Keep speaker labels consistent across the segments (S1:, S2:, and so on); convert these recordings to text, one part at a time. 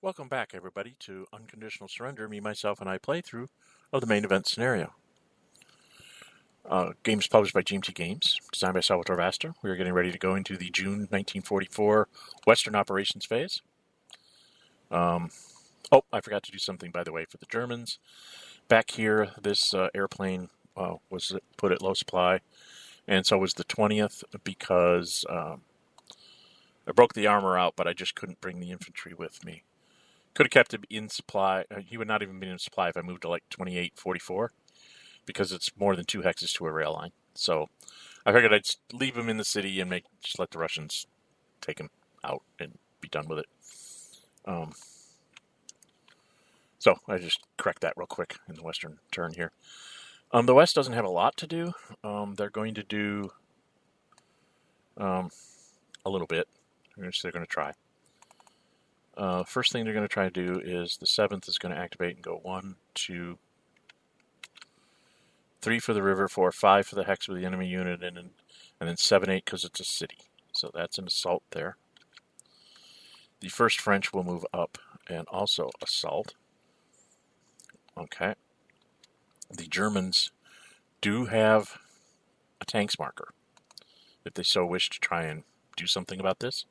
S1: Welcome back, everybody, to Unconditional Surrender, me, myself, and I playthrough of the main event scenario. Games published by GMT Games, designed by Salvatore Vasta. We are getting ready to go into the June 1944 Western Operations phase. Oh, I forgot to do something, by the way, for the Germans. Back here, this airplane was put at low supply, and so was the 20th because I broke the armor out, but I just couldn't bring the infantry with me. Could have kept him in supply. He would not even be in supply if I moved to like 2844 because it's more than 2 hexes to a rail line. So I figured I'd leave him in the city and just let the Russians take him out and be done with it. So I just correct that real quick in the Western turn here. The West doesn't have a lot to do. They're going to do a little bit. They're going to try. First thing they're going to try to do is the 7th is going to activate and go 1, 2, 3 for the river, 4, 5 for the hex with the enemy unit, and then 7, 8 because it's a city. So that's an assault there. The 1st French will move up and also assault. Okay. The Germans do have a tanks marker if they so wish to try and do something about this.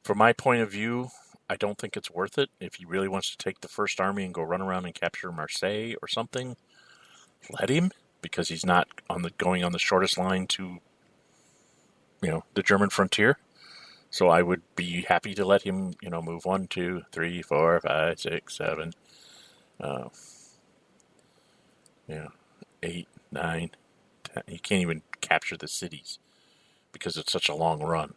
S1: From my point of view, I don't think it's worth it. If he really wants to take the First Army and go run around and capture Marseille or something, let him, because he's not going on the shortest line to, the German frontier. So I would be happy to let him, move 1, 2, 3, 4, 5, 6, 7, 8, 9, 10. He can't even capture the cities because it's such a long run.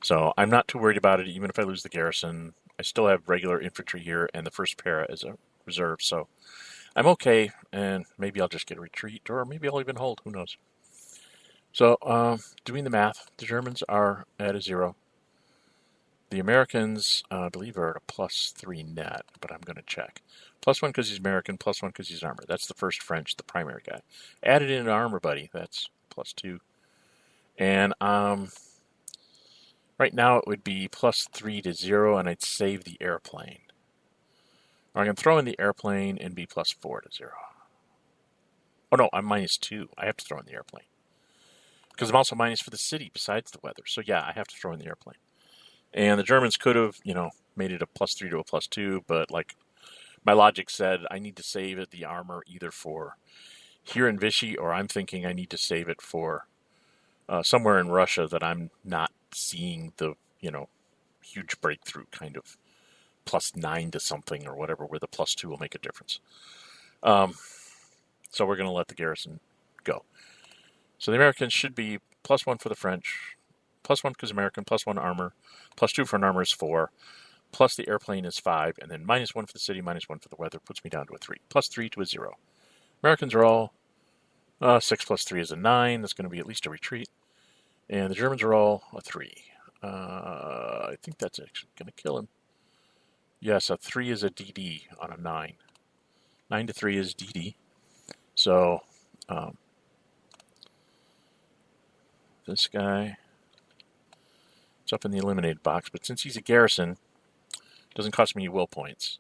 S1: So I'm not too worried about it. Even if I lose the garrison, I still have regular infantry here and the 1st para as a reserve. So I'm okay, and maybe I'll just get a retreat, or maybe I'll even hold. Who knows? So doing the math, the Germans are at a 0. The Americans, I believe, are at a +3 net, but I'm going to check. +1 because he's American, +1 because he's armor. That's the 1st French, the primary guy. Added in an armor buddy, that's +2. And right now it would be +3 to 0, and I'd save the airplane. Or I can throw in the airplane and be +4 to 0. Oh no, I'm -2. I have to throw in the airplane. Because I'm also minus for the city besides the weather. So yeah, I have to throw in the airplane. And the Germans could have, made it a +3 to a +2, but like my logic said, I need to save it, the armor, either for here in Vichy, or I'm thinking I need to save it for somewhere in Russia that I'm not seeing the, huge breakthrough kind of +9 to something or whatever, where the +2 will make a difference. So we're going to let the garrison go. So the Americans should be +1 for the French, +1 because American, +1 armor, +2 for an armor is 4, plus the airplane is 5, and then -1 for the city, -1 for the weather, puts me down to a 3. +3 to a 0. Americans are all 6 + 3 is a 9. That's going to be at least a retreat. And the Germans are all a 3. I think that's actually going to kill him. Yes, a 3 is a DD on a 9. 9 to 3 is DD. So, this guy, it's up in the eliminated box, but since he's a garrison, it doesn't cost me any will points.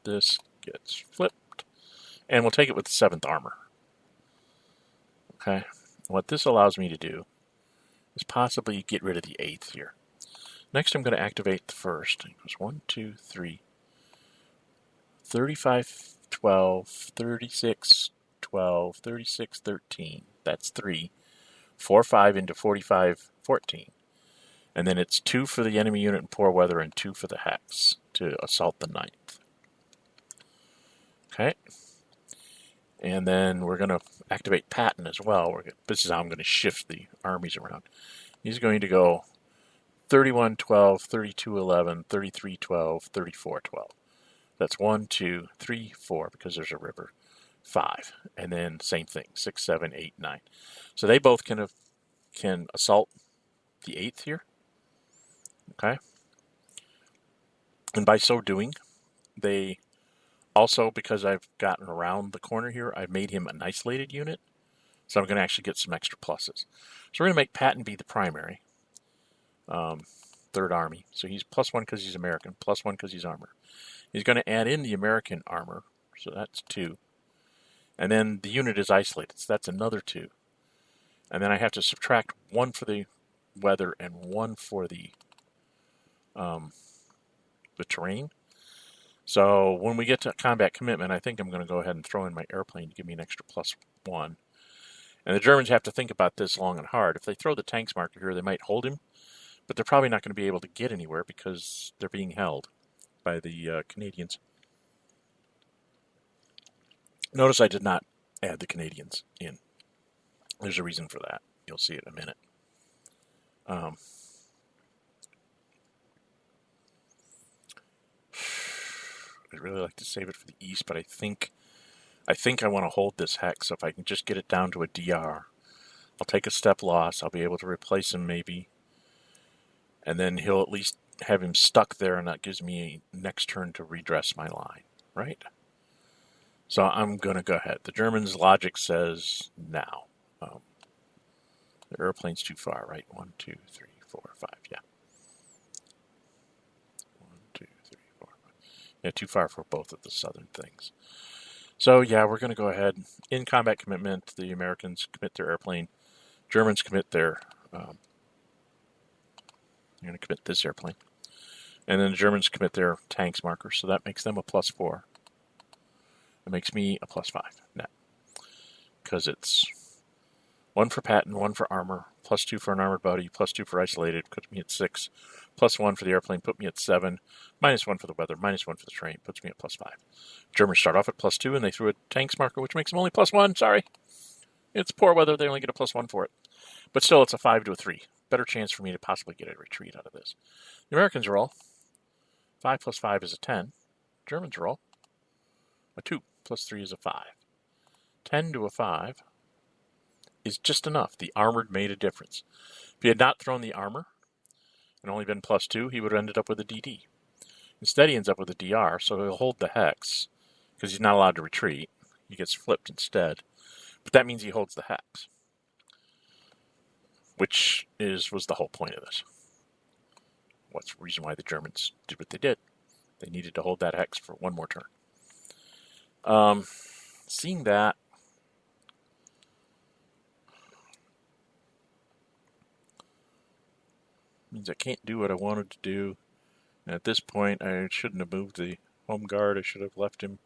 S1: This gets flipped, and we'll take it with the 7th armor. Okay, what this allows me to do is possibly get rid of the 8th here. Next, I'm going to activate the 1st. It goes 1, 2, 3, 35, 12, 36, 12, 36, 13. That's 3. 4, 5 into 45, 14. And then it's 2 for the enemy unit in poor weather and 2 for the hex to assault the 9th. Okay. And then we're going to activate Patton as well. This is how I'm going to shift the armies around. He's going to go 31, 12, 32, 11, 33, 12, 34, 12. That's 1, 2, 3, 4, because there's a river. 5. And then same thing, 6, 7, 8, 9. So they both can assault the 8th here. Okay. And by so doing, they also, because I've gotten around the corner here, I've made him an isolated unit. So I'm going to actually get some extra pluses. So we're going to make Patton be the primary. Third Army. So he's +1 because he's American, +1 because he's armor. He's going to add in the American armor, so that's 2. And then the unit is isolated, so that's another 2. And then I have to subtract 1 for the weather and 1 for the terrain. So when we get to combat commitment, I think I'm going to go ahead and throw in my airplane to give me an extra +1. And the Germans have to think about this long and hard. If they throw the tanks marker here, they might hold him, but they're probably not going to be able to get anywhere because they're being held by the Canadians. Notice I did not add the Canadians in. There's a reason for that. You'll see it in a minute. I'd really like to save it for the east, but I think I want to hold this hex. So if I can just get it down to a DR, I'll take a step loss. I'll be able to replace him maybe. And then he'll at least have him stuck there, and that gives me a next turn to redress my line, right? So I'm going to go ahead. The Germans' logic says now. The airplane's too far, right? 1, 2, 3, 4, 5, yeah. 1, 2, 3, 4, 5. Yeah, too far for both of the southern things. So yeah, we're going to go ahead. In combat commitment, the Americans commit their airplane. Germans commit their... they're going to commit this airplane. And then the Germans commit their tanks marker, so that makes them a +4. It makes me a +5 net. Because it's 1 for patent, 1 for armor, +2 for an armored body, +2 for isolated, puts me at 6, +1 for the airplane, put me at 7, -1 for the weather, -1 for the terrain, puts me at +5. Germans start off at +2, and they threw a tanks marker, which makes them only +1. Sorry. It's poor weather. They only get a +1 for it. But still, it's a 5 to a 3. Better chance for me to possibly get a retreat out of this. The Americans roll. 5 + 5 is a 10. Germans roll. A 2 + 3 is a 5. 10 to a 5 is just enough. The armored made a difference. If he had not thrown the armor and only been +2, he would have ended up with a DD. Instead, he ends up with a DR, so he'll hold the hex because he's not allowed to retreat. He gets flipped instead. But that means he holds the hex, which was the whole point of this. What's the reason why the Germans did what they did? They needed to hold that hex for one more turn. Seeing that, means I can't do what I wanted to do. And at this point, I shouldn't have moved the home guard. I should have left him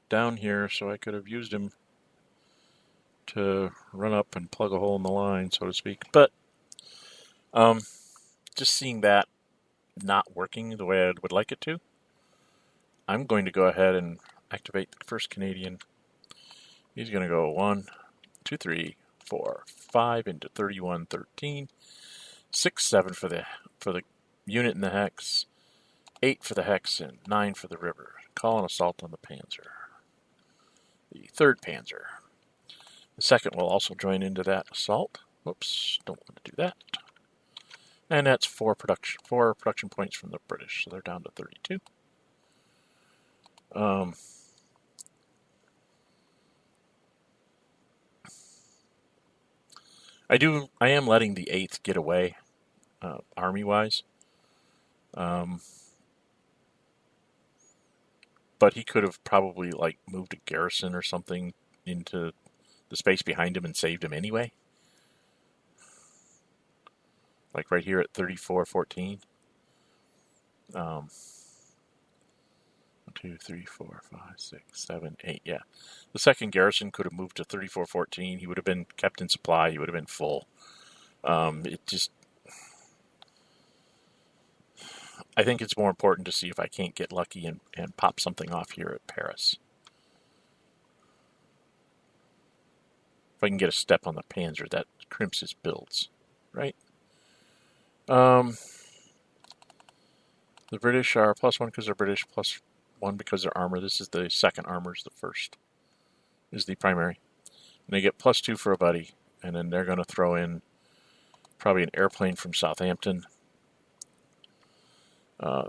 S1: down here so I could have used him to run up and plug a hole in the line, so to speak. But just seeing that not working the way I would like it to, I'm going to go ahead and activate the first Canadian. He's going to go 1, 2, 3, 4, 5 into 31, 13, 6, 7 for the unit in the hex, 8 for the hex, and 9 for the river. Call an assault on the Panzer. The 3rd Panzer. The 2nd will also join into that assault. Whoops, don't want to do that. And that's 4 production points from the British, so they're down to 32. I am letting the 8th get away, army-wise. But he could have probably moved a garrison or something into the space behind him and saved him anyway. Like right here at 34-14. 1, 2, 3, 4, 5, 6, 7, 8. Yeah. The 2nd garrison could have moved to 34-14. He would have been kept in supply. He would have been full. I think it's more important to see if I can't get lucky and pop something off here at Paris. If I can get a step on the Panzer, that crimps his builds, right? The British are +1 because they're British, +1 because they're armor. This is the 2nd armors. The 1st is the primary. And they get +2 for a buddy, and then they're going to throw in probably an airplane from Southampton. The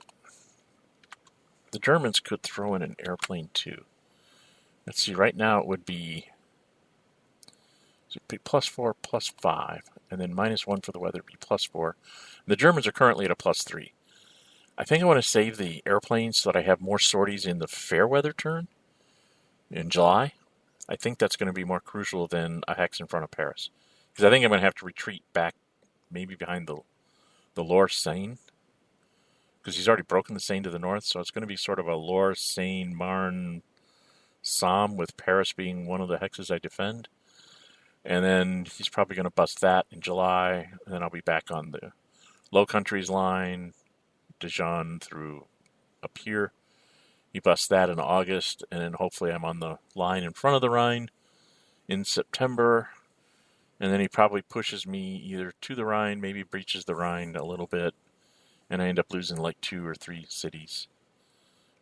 S1: Germans could throw in an airplane too. Let's see, right now it would be So it'd be +4, +5, and then -1 for the weather would be +4. The Germans are currently at a +3. I think I want to save the airplanes so that I have more sorties in the fair weather turn in July. I think that's going to be more crucial than a hex in front of Paris. Because I think I'm going to have to retreat back maybe behind the Loire Seine. Because he's already broken the Seine to the north, so it's going to be sort of a Loire, Seine, Marne, Somme, with Paris being one of the hexes I defend. And then he's probably going to bust that in July, and then I'll be back on the Low Countries line, Dijon through up here. He busts that in August, and then hopefully I'm on the line in front of the Rhine in September. And then he probably pushes me either to the Rhine, maybe breaches the Rhine a little bit, and I end up losing like 2 or 3 cities.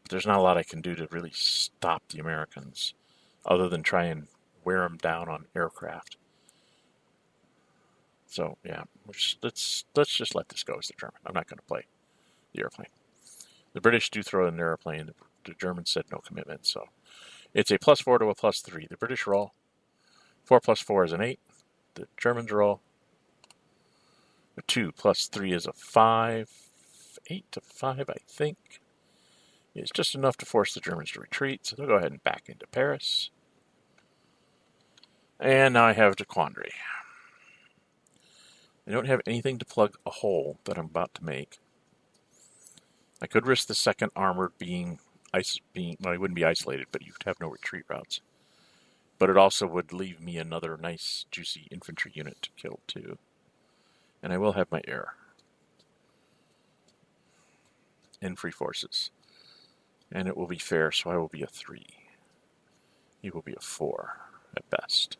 S1: But there's not a lot I can do to really stop the Americans, other than try and wear them down on aircraft. So yeah, let's just let this go as the German. I'm not going to play the airplane. The British do throw in their airplane. The Germans said no commitment, so it's a +4 to a +3. The British roll. 4 + 4 is an 8. The Germans roll. A 2 + 3 is a 5. 8 to 5, I think, is just enough to force the Germans to retreat, so they'll go ahead and back into Paris. And now I have the quandary. I don't have anything to plug a hole that I'm about to make. I could risk the second armored being well, it wouldn't be isolated, but you'd have no retreat routes. But it also would leave me another nice, juicy infantry unit to kill, too. And I will have my air. And free forces. And it will be fair, so I will be a 3. He will be a 4, at best.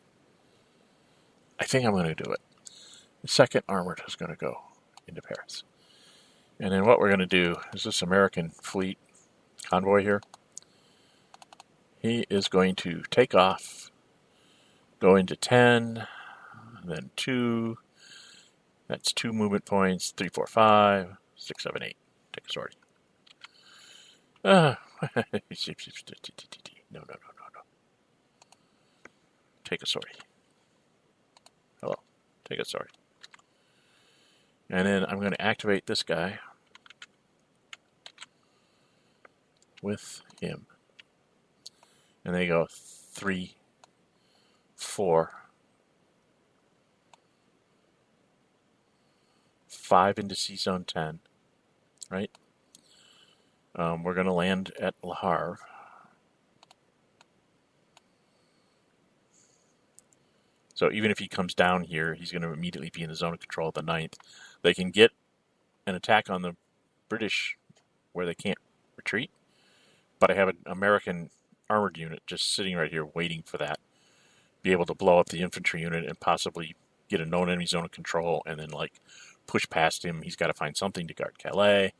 S1: I think I'm going to do it. The second armored is going to go into Paris. And then what we're going to do is this American fleet convoy here. He is going to take off, go into 10, then 2. That's 2 movement points. 3, 4, 5, 6, 7, 8. Take a sortie. No. Take a sortie. Hello. Take a sortie. And then I'm going to activate this guy with him. And they go 3, 4, 5 into Sea Zone 10, right? We're going to land at Le Havre. So even if he comes down here, he's going to immediately be in the zone of control of the 9th. They can get an attack on the British where they can't retreat, but I have an American armored unit just sitting right here waiting for that. Be able to blow up the infantry unit and possibly get a known enemy zone of control and then like push past him. He's got to find something to guard Calais.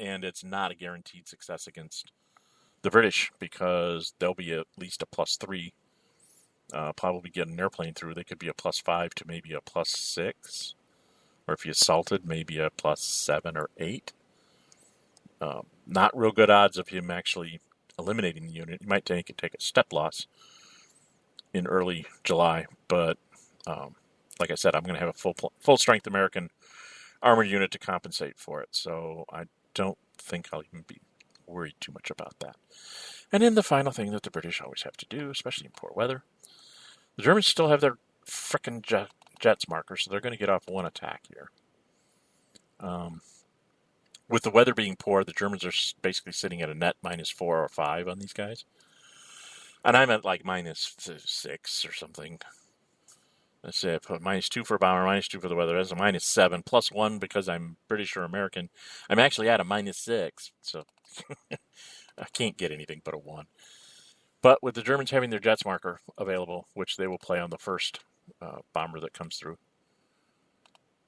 S1: And it's not a guaranteed success against the British because they'll be at least a +3. Probably get an airplane through. They could be a +5 to maybe a +6. Or if you assaulted, maybe a +7 or 8. Not real good odds of him actually eliminating the unit. He might take a step loss in early July, but like I said, I'm going to have a full strength American armored unit to compensate for it. So I don't think I'll even be worried too much about that. And then the final thing that the British always have to do, especially in poor weather, the Germans still have their frickin' jets marker, so they're going to get off one attack here. With the weather being poor, the Germans are basically sitting at a net -4 or 5 on these guys. And I'm at like -6 or something. Let's say I put -2 for bomber, -2 for the weather. That's a -7, +1 because I'm British or American. I'm actually at a -6, so I can't get anything but a 1. But with the Germans having their jets marker available, which they will play on the first bomber that comes through,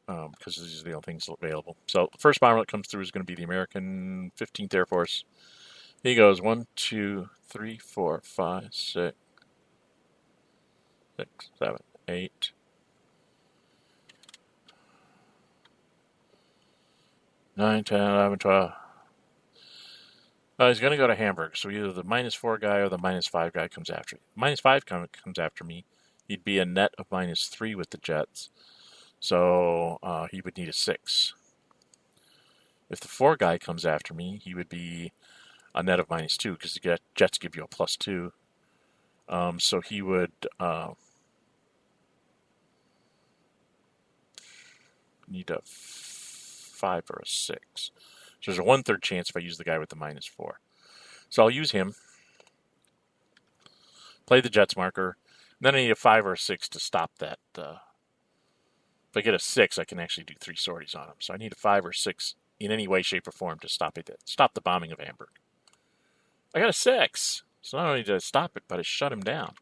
S1: because these are the only things available. So the first bomber that comes through is going to be the American 15th Air Force. He goes 1, 2, 3, 4, 5, 6, 7, 8, 9, 10, 11, 12. He's going to go to Hamburg, so either the -4 guy or the -5 guy comes after me. -5 comes after me. He'd be a net of -3 with the Jets, so he would need a 6. If the 4 guy comes after me, he would be a net of -2 because the Jets give you a +2. So he would need a 5 or a 6. So there's a 1/3 chance if I use the guy with the -4. So I'll use him, play the Jets marker, then I need a 5 or a 6 to stop that. If I get a 6, I can actually do 3 sorties on him. So I need a 5 or 6 in any way, shape, or form to stop the bombing of Hamburg. I got a 6. So not only did I stop it, but I shut him down.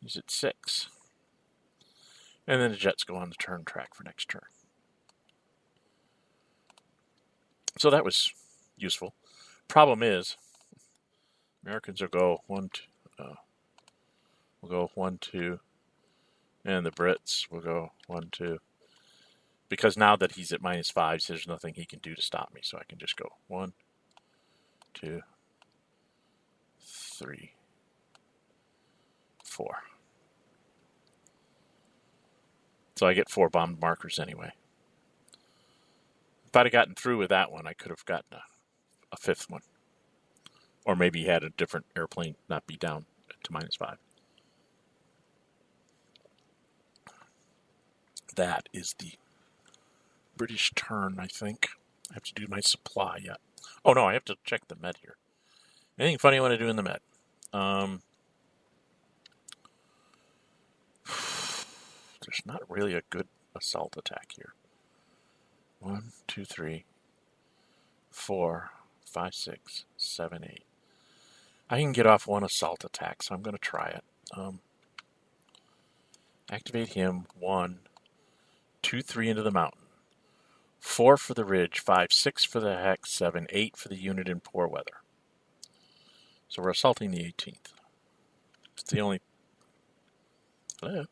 S1: He's at 6. And then the Jets go on the turn track for next turn. So that was useful. Problem is, Americans will go 1, 2, and the Brits will go 1, 2. Because now that he's at -5, there's nothing he can do to stop me. So I can just go 1, 2, 3, 4. So I get 4 bombed markers anyway. If I'd have gotten through with that one, I could have gotten a 5th one. Or maybe had a different airplane not be down to -5. That is the British turn, I think. I have to do my supply yet. Oh no, I have to check the med here. Anything funny I want to do in the med? There's not really a good assault attack here. 1, 2, 3, 4, 5, 6, 7, 8. I can get off 1 assault attack, so I'm going to try it. Activate him. 1, 2, 3 into the mountain. 4 for the ridge, 5, 6 for the hex, 7, 8 for the unit in poor weather. So we're assaulting the 18th. It's the only... Hello?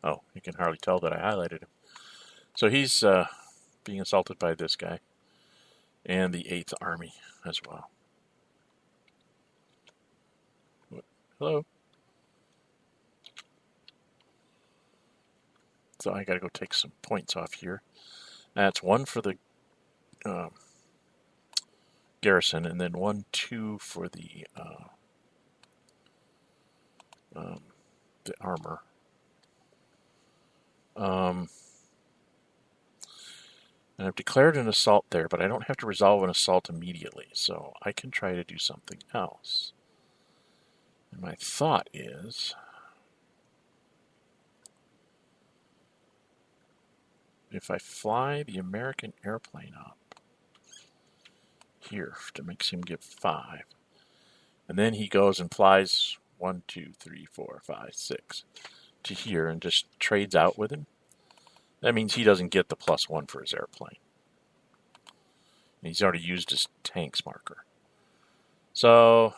S1: Oh, you can hardly tell that I highlighted him. So he's being assaulted by this guy and the 8th Army as well. Hello? So I got to go take some points off here. That's 1 for the garrison, and then 1, 2 for the armor. And I've declared an assault there, but I don't have to resolve an assault immediately, so I can try to do something else. And my thought is, if I fly the American airplane up here to make him give 5, and then he goes and flies 1, 2, 3, 4, 5, 6 to here and just trades out with him, that means he doesn't get the +1 for his airplane. And he's already used his tanks marker. So,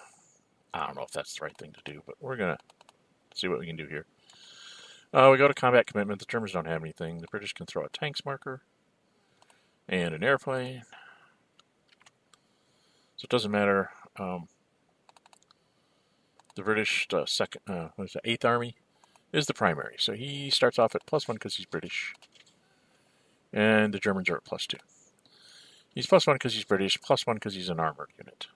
S1: I don't know if that's the right thing to do, but we're going to see what we can do here. We go to combat commitment. The Germans don't have anything. The British can throw a tanks marker and an airplane. So it doesn't matter. The British 8th Army is the primary. So he starts off at +1 because he's British. And the Germans are at +2. He's +1 because he's British, +1 because he's an armored unit.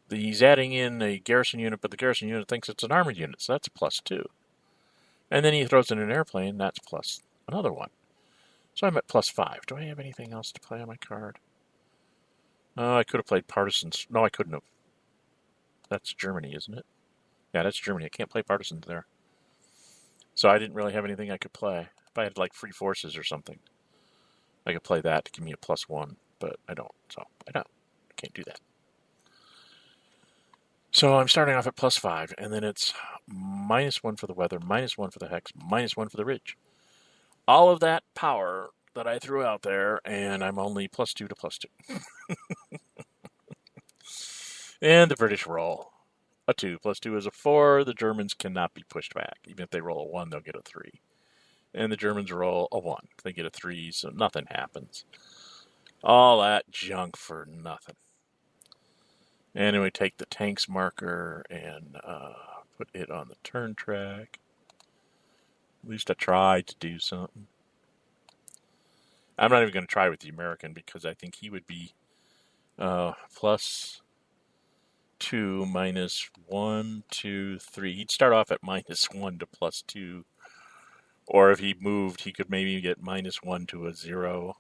S1: He's adding in a garrison unit, but the garrison unit thinks it's an armored unit, so that's a +2. And then he throws in an airplane, that's plus another 1. So I'm at +5. Do I have anything else to play on my card? I could have played partisans. No, I couldn't have. That's Germany, isn't it? Yeah, that's Germany. I can't play partisans there. So I didn't really have anything I could play. If I had like free forces or something, I could play that to give me a +1, but I don't. So I can't do that. So I'm starting off at +5, and then it's -1 for the weather, -1 for the hex, -1 for the ridge. All of that power that I threw out there, and I'm only +2 to +2. And the British roll a 2. +2 is a 4. The Germans cannot be pushed back. Even if they roll a 1, they'll get a 3. And the Germans roll a 1. They get a 3, so nothing happens. All that junk for nothing. Anyway, take the tanks marker and put it on the turn track. At least I tried to do something. I'm not even going to try with the American because I think he would be +2, -1, 2, 3. He'd start off at -1 to +2. Or if he moved, he could maybe get -1 to a 0.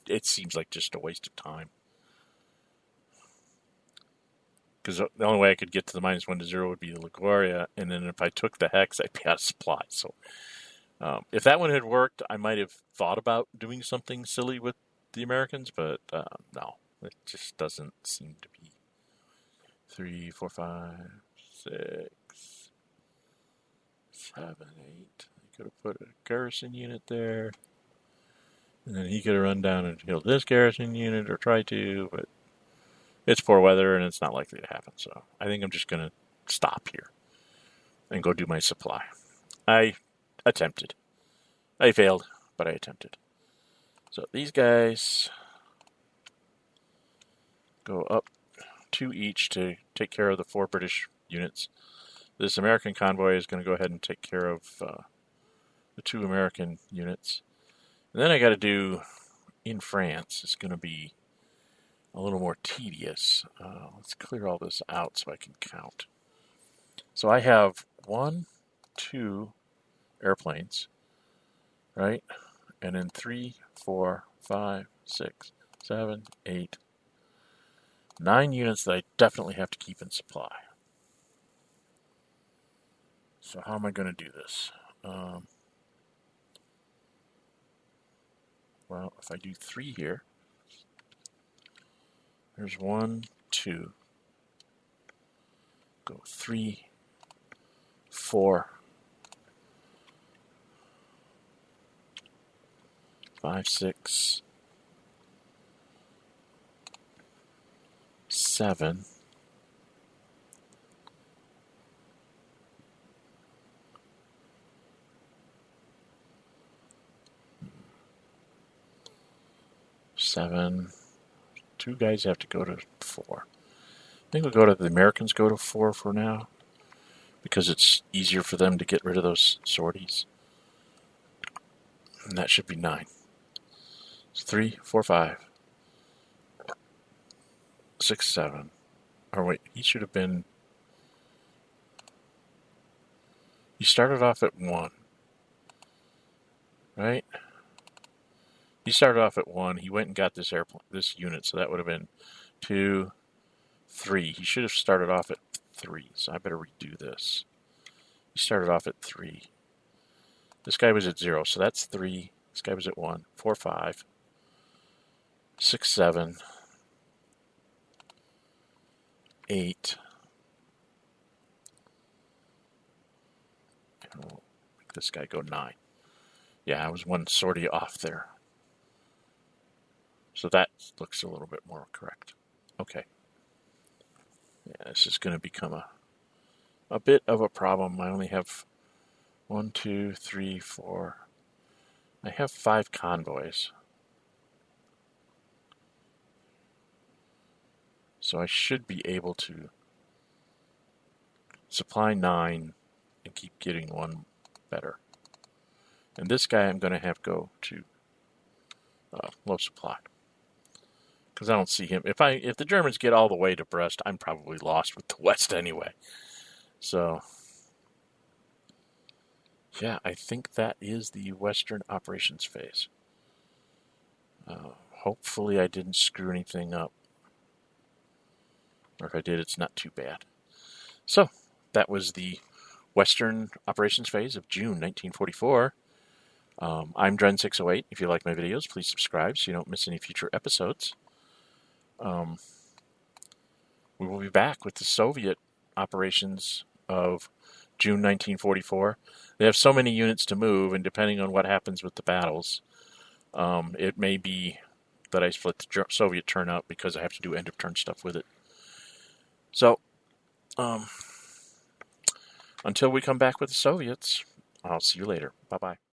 S1: It seems like just a waste of time. Because the only way I could get to the -1 to 0 would be the LaGuardia, and then if I took the Hex, I'd be out of supply. So if that one had worked, I might have thought about doing something silly with the Americans, but no, it just doesn't seem to be. 3, 4, 5, 6, 7, 8. I could have put a garrison unit there, and then he could have run down and killed this garrison unit or tried to, but it's poor weather and it's not likely to happen. So I think I'm just going to stop here and go do my supply. I attempted. I failed, but I attempted. So these guys go up 2 each to take care of the 4 British units. This American convoy is going to go ahead and take care of the 2 American units. And then I got to do in France. It's going to be a little more tedious. Let's clear all this out so I can count. So I have 1, 2 airplanes, right? And then 3, 4, 5, 6, 7, 8, 9 units that I definitely have to keep in supply. So how am I going to do this? Well, if I do 3 here, there's 1, 2, go 3, 4, 5, 6, 7, 7. 2 guys have to go to 4. I think we'll go to the Americans go to 4 for now, because it's easier for them to get rid of those sorties. And that should be 9. So 3, 4, 5, 6, 7. Or wait, he should have been. He started off at 1, right? He started off at 1. He went and got this airplane, this unit, so that would have been 2, 3. He should have started off at 3, so I better redo this. He started off at 3. This guy was at 0, so that's 3. This guy was at 1, 4, 5, 6, 7, 8. And we'll make this guy go 9. Yeah, I was 1 sortie off there. So that looks a little bit more correct. Okay. Yeah, this is going to become a bit of a problem. I only have 1, 2, 3, 4. I have 5 convoys. So I should be able to supply 9 and keep getting 1 better. And this guy I'm going to have go to low supply. Because I don't see him. If the Germans get all the way to Brest, I'm probably lost with the West anyway. So, yeah, I think that is the Western operations phase. Hopefully I didn't screw anything up. Or if I did, it's not too bad. So, that was the Western operations phase of June 1944. I'm Dren608. If you like my videos, please subscribe so you don't miss any future episodes. We will be back with the Soviet operations of June 1944. They have so many units to move, and depending on what happens with the battles, it may be that I split the Soviet turn up because I have to do end-of-turn stuff with it. So, until we come back with the Soviets, I'll see you later. Bye-bye.